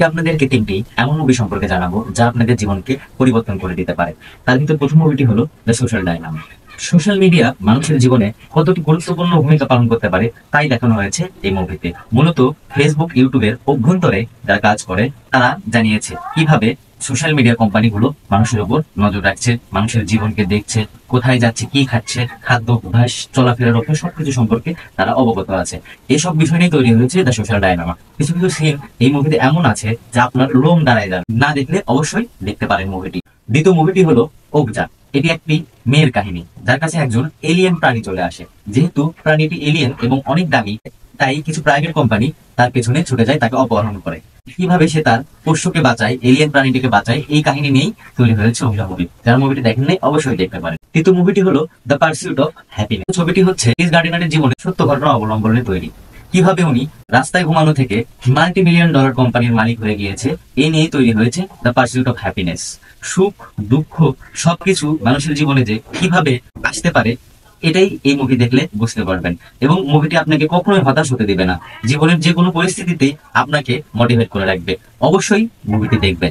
আপনাদেরকে তিনটি এমন মুভি সম্পর্কে জানাবো যা আপনাদের জীবনকে পরিবর্তন করে দিতে পারে। তার ভিতর প্রথম মুভিটি হলো the social dynamic. Social media মানুষের জীবনে কতটি গুরুত্বপূর্ণ ভূমিকা পালন করতে পারে তাই দেখানো হয়েছে এই মুভিতে। মূলত ফেসবুক, ইউটিউবের অভ্যন্তরে যারা কাজ করে তারা জানিয়েছে কিভাবে সোশ্যাল মিডিয়া কোম্পানিগুলো মানুষের উপর নজর রাখছে, মানুষের জীবনকে দেখছে, কোথায় যাচ্ছে, কি খাচ্ছে, খাদ্য অভ্যাস, চলাফেরার অভ্যাস সবকিছু সম্পর্কে তারা অবগত আছে। এসব বিষয় নিয়ে তৈরি হয়েছে দ্য সোশ্যাল ডায়নামা। কিছু কিছু সিন এই মুভিতে এমন আছে যা আপনার লোম দাঁড়ায় যাবে, না দেখলে অবশ্যই দেখতে পারেন মুভিটি। দ্বিতীয় মুভিটি হলো ওকজা। এটি একটি মেয়ের কাহিনী যার কাছে একজন এলিয়েন প্রাণী চলে আসে। যেহেতু প্রাণীটি এলিয়েন এবং অনেক দামি, তাই কিছু প্রাইভেট কোম্পানি তার পেছনে ছুটে যায়, তাকে অপহরণ করে। কিভাবে সে তার পোষ্যকে বাঁচায়, এলিয়েন প্রাণীটিকে বাঁচায়, এই কাহিনী নিয়েই তৈরি হয়েছে ওকজা মুভি। যারা মুভিটি দেখেননি অবশ্যই দেখতে পারেন। তৃতীয় মুভিটি হলো দ্য পার্সিউট অফ হ্যাপিনেস। ছবিটি হচ্ছে ক্রিস গার্ডিনারের জীবনে সত্য ঘটনা অবলম্বনে তৈরি। কিভাবে উনি রাস্তায় ঘুমানো থেকে মাল্টি মিলিয়ন ডলার কোম্পানির মালিক হয়ে গিয়েছে, এই নিয়ে তৈরি হয়েছে দ্য পার্সিউট অফ হ্যাপিনেস। সুখ, দুঃখ সবকিছু মানুষের জীবনে যে কিভাবে আসতে পারে এটাই এই মুভি দেখলে বুঝতে পারবেন। এবং মুভিটি আপনাকে কখনোই হতাশ হতে দিবে না, জীবনের যে কোনো পরিস্থিতিতে আপনাকে মোটিভেট করে রাখবে। অবশ্যই মুভিটি দেখবেন।